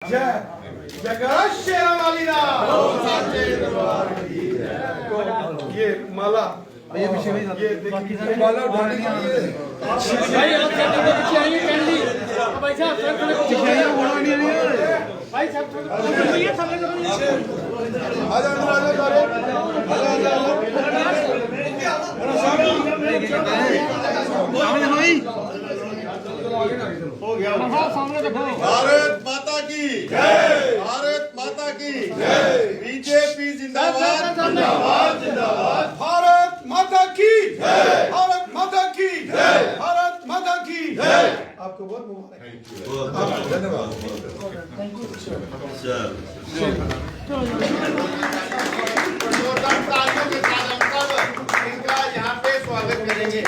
जय शेरा वालीना। ये माला ये देखिए माला उठाने के लिए भाई आप चाहिए कैंडी भाई साहब सर चाहिए बोला नहीं भाई साहब ये सब आ जाओ अंदर आ जाओ सारे सामने भाई हो गया सामने देखो। भारत माता की जय, भारत माता की जय, बीजेपी जिंदाबाद जिंदाबाद जिंदाबाद, भारत माता की जय, भारत माता की जय, भारत माता की जय। आपको बहुत मुबारक, धन्यवाद। जोरदार तालियों के साथ हम सब इनका यहाँ पे स्वागत करेंगे।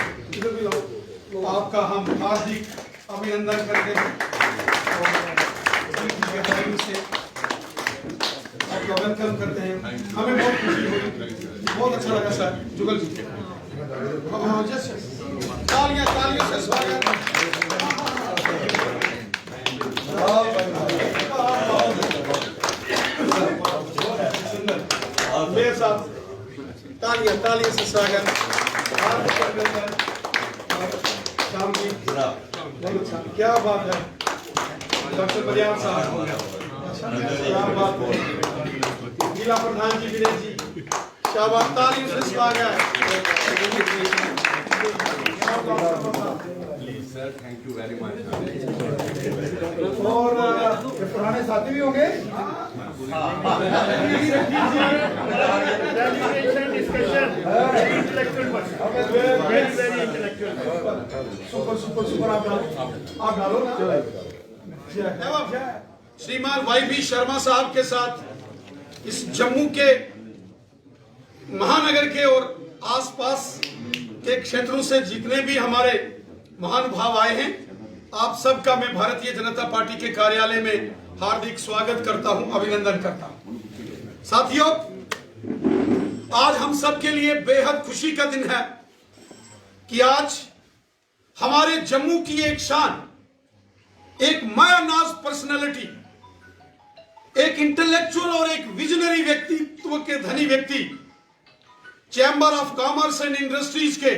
आपका हम हार्दिक अभिनंदन करते हैं और से आपका वेलकम करते हैं। हमें बहुत खुशी हुई, बहुत अच्छा लगा सर जुगल जी। तालियां तालियों से स्वागत। मेरे साथ तालियां तालियों से स्वागत। शाम की बहुत अच्छा, क्या बात है डॉक्टर बलियान साहब, क्या बात है जिला प्रधान जी विनय जी, शाबाश तालियों से स्वागत। Sir thank you very much. और पुराने साथी भी होंगे। सुपर सुपर सुपर आप डालो ना। श्रीमान वाई बी शर्मा साहब के साथ इस जम्मू के महानगर के और आसपास के क्षेत्रों से जितने भी हमारे महानुभाव आए हैं, आप सबका मैं भारतीय जनता पार्टी के कार्यालय में हार्दिक स्वागत करता हूं, अभिनंदन करता हूं। साथियों, आज हम सब के लिए बेहद खुशी का दिन है कि आज हमारे जम्मू की एक शान, एक मायानाज पर्सनालिटी, एक इंटेलेक्चुअल और एक विजनरी व्यक्तित्व के धनी व्यक्ति, chamber of commerce and industries के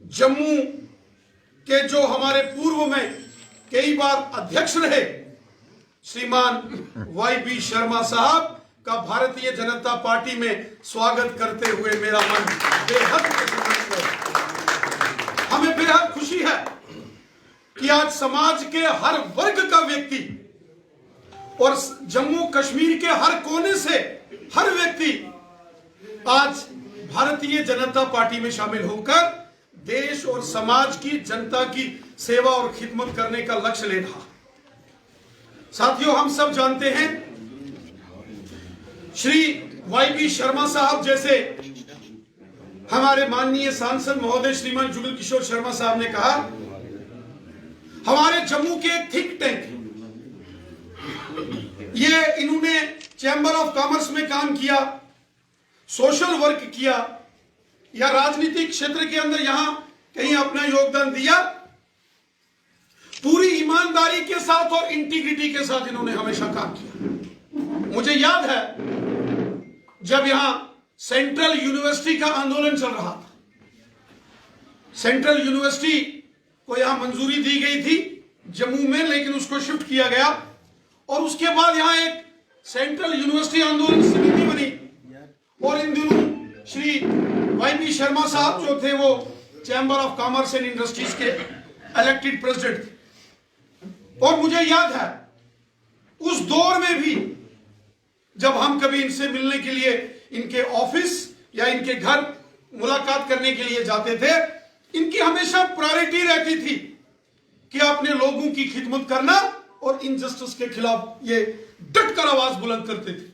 जम्मू के जो हमारे पूर्व में कई बार अध्यक्ष रहे, श्रीमान वाई बी शर्मा साहब का भारतीय जनता पार्टी में स्वागत करते हुए मेरा मन बेहद प्रसन्न है। हमें बेहद खुशी है कि आज समाज के हर वर्ग का व्यक्ति और जम्मू कश्मीर के हर कोने से हर व्यक्ति आज भारतीय जनता पार्टी में शामिल होकर देश और समाज की जनता की सेवा और खिदमत करने का लक्ष्य ले रहा। साथियों, हम सब जानते हैं श्री वाई बी शर्मा साहब जैसे हमारे माननीय सांसद महोदय श्रीमान जुगल किशोर शर्मा साहब ने कहा, हमारे जम्मू के एक थिंक टैंक, ये इन्होंने चैम्बर ऑफ कॉमर्स में काम किया, सोशल वर्क किया या राजनीतिक क्षेत्र के अंदर यहां कहीं अपना योगदान दिया। पूरी ईमानदारी के साथ और इंटीग्रिटी के साथ इन्होंने हमेशा काम किया। मुझे याद है जब यहां सेंट्रल यूनिवर्सिटी का आंदोलन चल रहा था, सेंट्रल यूनिवर्सिटी को यहां मंजूरी दी गई थी जम्मू में, लेकिन उसको शिफ्ट किया गया और उसके बाद यहां एक सेंट्रल यूनिवर्सिटी आंदोलन समिति बनी और इन दिनों श्री वाई बी शर्मा साहब जो थे वो chamber of commerce and industries के इलेक्टेड प्रेसिडेंट थे। और मुझे याद है उस दौर में भी जब हम कभी इनसे मिलने के लिए इनके ऑफिस या इनके घर मुलाकात करने के लिए जाते थे, इनकी हमेशा प्रायोरिटी रहती थी कि अपने लोगों की खिदमत करना और इनजस्टिस के खिलाफ ये डटकर आवाज बुलंद करते थे।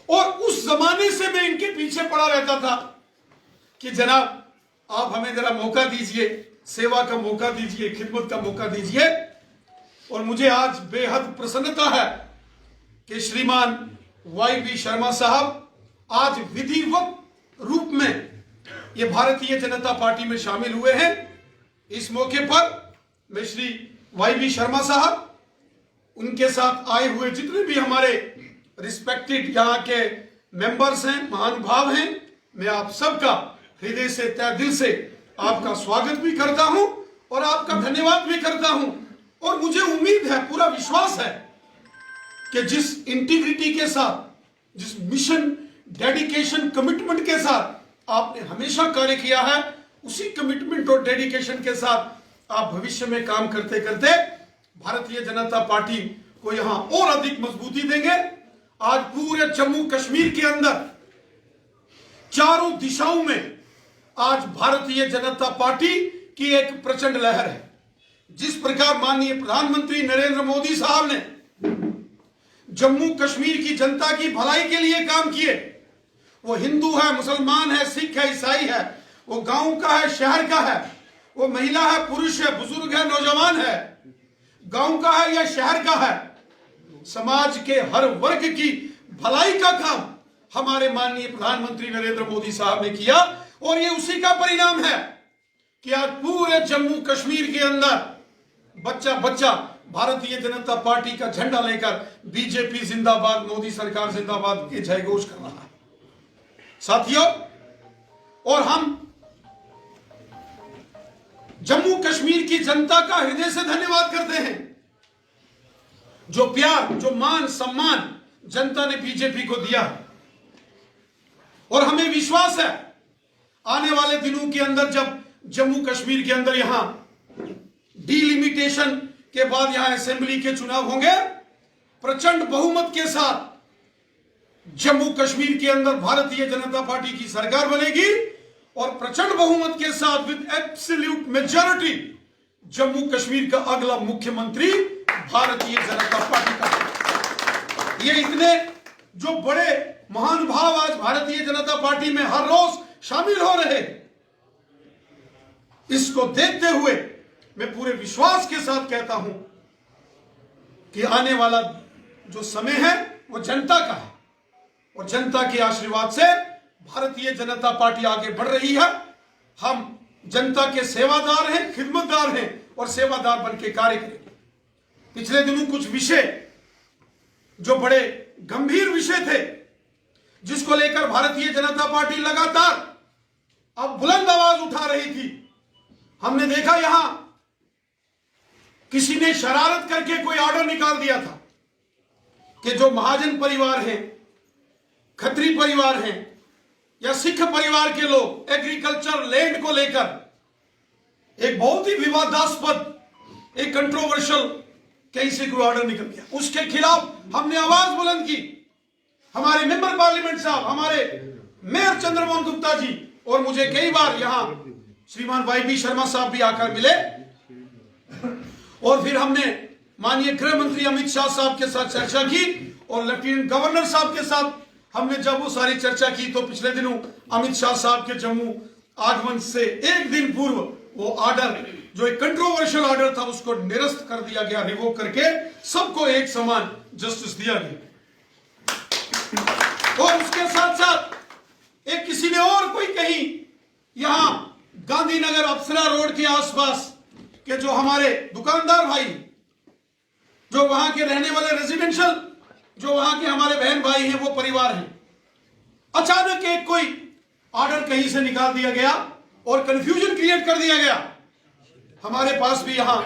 और उस जमाने से मैं इनके पीछे पड़ा रहता था कि जनाब आप हमें जरा मौका दीजिए, सेवा का मौका दीजिए, खिदमत का मौका दीजिए। और मुझे आज बेहद प्रसन्नता है कि श्रीमान वाई बी शर्मा साहब आज विधिवत रूप में ये भारतीय जनता पार्टी में शामिल हुए हैं। इस मौके पर मैं श्री वाई बी शर्मा साहब उनके साथ आए हुए जितने भी हमारे रिस्पेक्टेड यहाँ के मेंबर्स हैं, महानुभाव हैं, मैं आप सबका हृदय से, तहे दिल से आपका स्वागत भी करता हूं और आपका धन्यवाद भी करता हूं। और मुझे उम्मीद है, पूरा विश्वास है कि जिस इंटीग्रिटी के साथ, जिस मिशन, डेडिकेशन, कमिटमेंट के साथ आपने हमेशा कार्य किया है, उसी कमिटमेंट और डेडिकेशन के साथ आप भविष्य में काम करते करते भारतीय जनता पार्टी को यहां और अधिक मजबूती देंगे। आज पूरे जम्मू कश्मीर के अंदर चारों दिशाओं में आज भारतीय जनता पार्टी की एक प्रचंड लहर है। जिस प्रकार माननीय प्रधानमंत्री नरेंद्र मोदी साहब ने जम्मू कश्मीर की जनता की भलाई के लिए काम किए, वो हिंदू है, मुसलमान है, सिख है, ईसाई है, वो गांव का है, शहर का है, वो महिला है, पुरुष है, बुजुर्ग है, नौजवान है, गांव का है या शहर का है, समाज के हर वर्ग की भलाई का काम हमारे माननीय प्रधानमंत्री नरेंद्र मोदी साहब ने किया। और ये उसी का परिणाम है कि आज पूरे जम्मू कश्मीर के अंदर बच्चा बच्चा भारतीय जनता पार्टी का झंडा लेकर बीजेपी जिंदाबाद, मोदी सरकार जिंदाबाद के जयघोष कर रहा है। साथियों, और हम जम्मू कश्मीर की जनता का हृदय से धन्यवाद करते हैं। जो प्यार, जो मान सम्मान जनता ने बीजेपी को दिया, और हमें विश्वास है आने वाले दिनों के अंदर जब जम्मू कश्मीर के अंदर यहां डिलिमिटेशन के बाद यहां असेंबली के चुनाव होंगे, प्रचंड बहुमत के साथ जम्मू कश्मीर के अंदर भारतीय जनता पार्टी की सरकार बनेगी और प्रचंड बहुमत के साथ with absolute majority Jammu Kashmir का अगला मुख्यमंत्री भारतीय जनता पार्टी का। ये इतने जो बड़े महानुभाव आज भारतीय जनता पार्टी में हर रोज शामिल हो रहे, इसको देखते हुए मैं पूरे विश्वास के साथ कहता हूं कि आने वाला जो समय है वो जनता का है और जनता के आशीर्वाद से भारतीय जनता पार्टी आगे बढ़ रही है। हम जनता के सेवादार हैं, खिदमतदार हैं और सेवादार बन के कार्य करेंगे। पिछले दिनों कुछ विषय जो बड़े गंभीर विषय थे, जिसको लेकर भारतीय जनता पार्टी लगातार अब बुलंद आवाज उठा रही थी, हमने देखा यहां किसी ने शरारत करके कोई ऑर्डर निकाल दिया था कि जो महाजन परिवार हैं, खत्री परिवार हैं या सिख परिवार के लोग एग्रीकल्चर लैंड को लेकर एक बहुत ही विवादास्पद, एक कंट्रोवर्शियल कहीं से कोई ऑर्डर निकल गया, उसके खिलाफ हमने आवाज बुलंद की। हमारे मेंबर पार्लियामेंट साहब, हमारे मेयर चंद्रमोहन गुप्ता जी और मुझे कई बार यहां श्रीमान वाई शर्मा साहब भी आकर मिले और फिर हमने माननीय गृह मंत्री अमित शाह साहब के साथ चर्चा की और लेफ्टिनेंट गवर्नर साहब के साथ हमने जब वो सारी चर्चा की तो पिछले दिनों अमित शाह साहब के जम्मू आगमन से एक दिन पूर्व वो ऑर्डर, जो एक कंट्रोवर्शियल ऑर्डर था, उसको निरस्त कर दिया गया, रिवोक करके सबको एक समान जस्टिस दिया गया। और उसके साथ साथ एक किसी ने और कोई कहीं यहां गांधीनगर अप्सरा रोड के आसपास के जो हमारे दुकानदार भाई, जो वहां के रहने वाले रेजिडेंशियल, जो वहां के हमारे बहन भाई हैं, वो परिवार हैं, अचानक एक कोई ऑर्डर कहीं से निकाल दिया गया और कंफ्यूजन क्रिएट कर दिया गया। हमारे पास भी यहां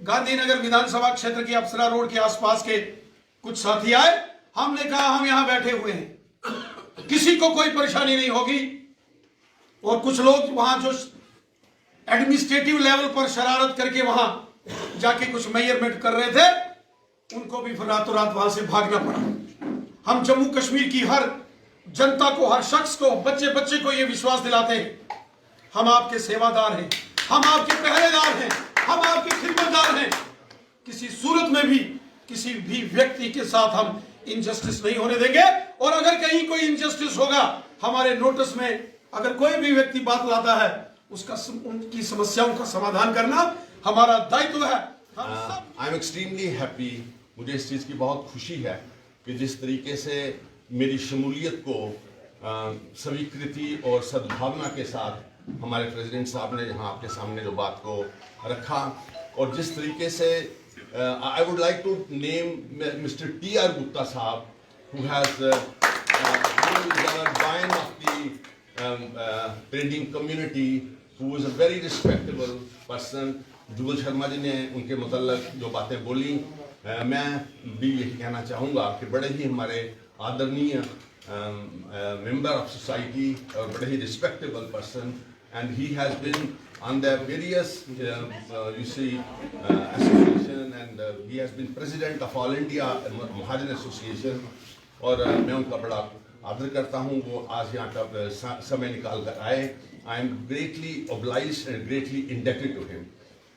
गांधीनगर विधानसभा क्षेत्र के अप्सरा रोड के आसपास के कुछ साथी आए, हमने कहा हम यहां बैठे हुए हैं, किसी को कोई परेशानी नहीं होगी। और कुछ लोग वहां जो एडमिनिस्ट्रेटिव लेवल पर शरारत करके वहां जाके कुछ मेजरमेंट कर रहे थे, उनको भी फिर रातों रात वहां से भागना पड़ा। हम जम्मू कश्मीर की हर जनता को, हर शख्स को, बच्चे बच्चे को यह विश्वास दिलाते हैं, हम आपके सेवादार हैं, हम आपके पहरेदार हैं, हम आपके खिदमतदार हैं। किसी सूरत में भी किसी भी व्यक्ति के साथ हम इनजस्टिस नहीं होने देंगे और अगर कहीं कोई इनजस्टिस होगा, हमारे नोटिस में अगर कोई भी व्यक्ति बात लाता है, उसका उनकी समस्याओं का समाधान करना हमारा दायित्व है। आई एम एक्सट्रीमली हैप्पी, मुझे इस चीज़ की बहुत खुशी है कि जिस तरीके से मेरी शमूलियत को स्वीकृति और सद्भावना के साथ हमारे प्रेसिडेंट साहब ने यहाँ आपके सामने जो बात को रखा और जिस तरीके से I would like to name Mr. T.R. Gupta Sahab, who has who is our Dean of the trading community, who is a very respectable person. जुगल शर्मा जी ने उनके मुतल्लक जो बातें बोली, मैं भी यही कहना चाहूँगा कि बड़े ही हमारे आदरणीय member of society और बड़े ही respectable person, and he has been on the various you see association, and he has been president of All India Mahajan Association, और मैं उनका बड़ा आदर करता हूँ. वो आज यहाँ का समय निकाल कर आए. I am greatly obliged and greatly indebted to him.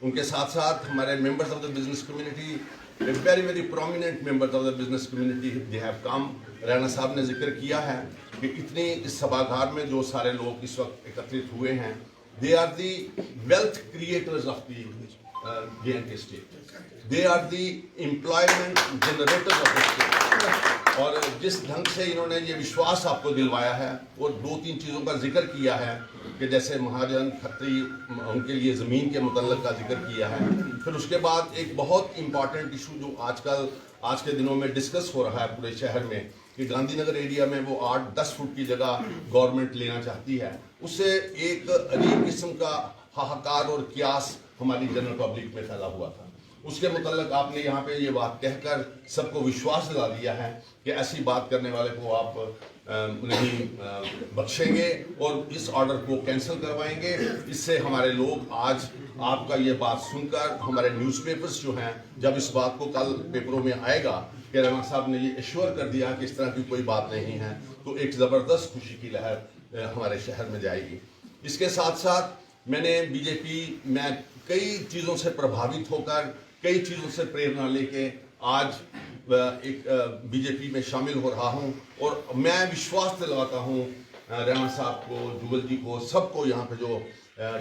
उनके साथ साथ हमारे members of the business community, very prominent members of the business community, they have come. Rana साहब ने जिक्र किया है कि इतनी इस सभागार में जो सारे लोग इस वक्त एकत्रित हुए हैं, they are the wealth creators of the J&K state. They are the employment generators of the state. और जिस ढंग से इन्होंने ये विश्वास आपको दिलवाया है, वो 2-3 चीज़ों का जिक्र किया है कि जैसे महाजन खत्री उनके लिए ज़मीन के मुतल्लक का जिक्र किया है. फिर उसके बाद एक बहुत इम्पॉर्टेंट इशू जो आजकल आज के दिनों में डिस्कस हो रहा है पूरे शहर में, कि गांधीनगर एरिया में वो 8-10 फुट की जगह गवर्नमेंट लेना चाहती है. उससे एक अजीब किस्म का हाहाकार और क्यास हमारी जनरल पब्लिक में फैला हुआ था. उसके मुतल्लक आपने यहाँ पे ये बात कहकर सबको विश्वास दिला दिया है कि ऐसी बात करने वाले को आप नहीं बख्शेंगे और इस ऑर्डर को कैंसिल करवाएंगे. इससे हमारे लोग आज आपका ये बात सुनकर, हमारे न्यूज़पेपर्स जो हैं, जब इस बात को कल पेपरों में आएगा कि राणा साहब ने ये एश्योर कर दिया कि इस तरह की कोई बात नहीं है, तो एक ज़बरदस्त खुशी की लहर हमारे शहर में जाएगी. इसके साथ साथ मैंने बीजेपी में कई चीज़ों से प्रभावित होकर, कई चीज़ों से प्रेरणा लेके आज एक बीजेपी में शामिल हो रहा हूं. और मैं विश्वास दिलवाता हूं राणा साहब को, जुगल जी को, सबको यहाँ पे जो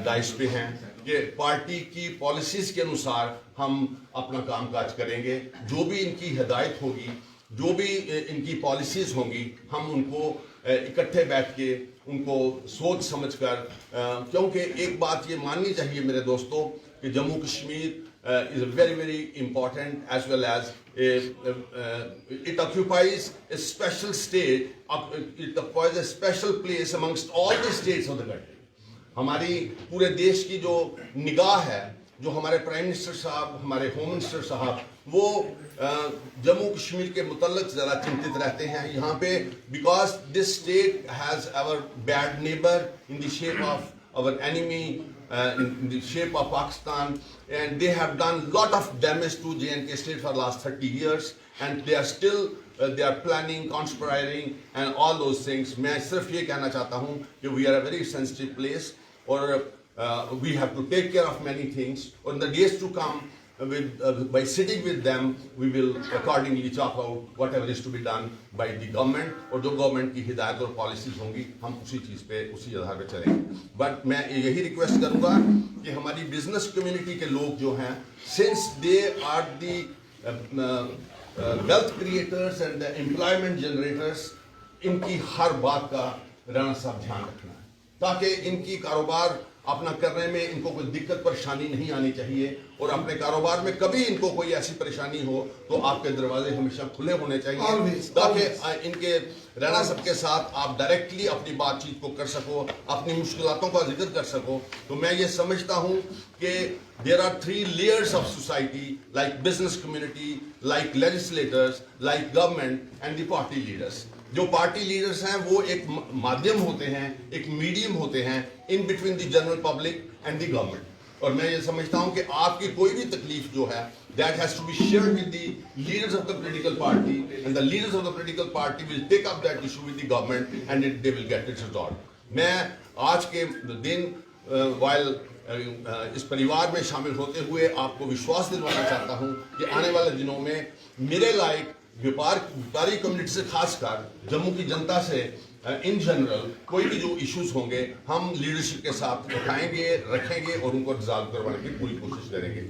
डाइस पे हैं, कि पार्टी की पॉलिसीज़ के अनुसार हम अपना कामकाज करेंगे. जो भी इनकी हिदायत होगी, जो भी इनकी पॉलिसीज़ होंगी, हम उनको इकट्ठे बैठ के उनको सोच समझकर, क्योंकि एक बात ये माननी चाहिए मेरे दोस्तों कि Jammu Kashmir is very important, as well as it occupies a special state, it occupies a special place amongst all the states of the country. हमारी पूरे देश की जो निगाह है, जो हमारे प्राइम मिनिस्टर साहब, हमारे होम मिनिस्टर साहब, वो जम्मू कश्मीर के मुतल्लिक ज़रा चिंतित रहते हैं यहाँ पे, because this state has our bad neighbor in the shape of our enemy, in the shape of Pakistan, and they have done lot of damage to J&K state for the last 30 years, and they are still they are planning, conspiring and all those things. मैं सिर्फ ये कहना चाहता हूँ कि we are a very sensitive place, और we have to take care of many things. In the days to come, by sitting with them, we will accordingly chalk out whatever is to be done by the government, और जो government की हिदायत और policies होंगी, हम उसी चीज़ पे, उसी आधार पे चलेंगे. बट मैं यही रिक्वेस्ट करूँगा कि हमारी बिजनेस कम्युनिटी के लोग जो हैं, since they are the wealth creators and the employment generators, इनकी हर बात का राणा साहब ध्यान रखना है, ताकि इनकी कारोबार अपना करने में इनको कोई दिक्कत परेशानी नहीं आनी चाहिए, और अपने कारोबार में कभी इनको कोई ऐसी परेशानी हो तो आपके दरवाजे हमेशा खुले होने चाहिए, ताकि इनके राणा साहब के साथ आप डायरेक्टली अपनी बातचीत को कर सको, अपनी मुश्किलातों का जिक्र कर सको. तो मैं ये समझता हूँ कि there are 3 layers of society, like business community, like legislators, like government and the party leaders. जो पार्टी लीडर्स हैं वो एक माध्यम होते हैं, एक मीडियम होते हैं in between the general public and the government. और मैं ये समझता हूँ कि आपकी कोई भी तकलीफ जो है, that has to be shared with the leaders of the political party, and the leaders of the political party will take up that issue with the government, and they will get it resolved. मैं आज के दिन while इस परिवार में शामिल होते हुए आपको विश्वास दिलवाना चाहता हूँ कि आने वाले दिनों में मेरे लायक व्यापारी कम्युनिटी से खासकर जम्मू की जनता से इन जनरल कोई भी जो इश्यूज होंगे, हम लीडरशिप के साथ उठाएंगे, रखेंगे और उनको रिजॉल्व करवाने की पूरी कोशिश करेंगे.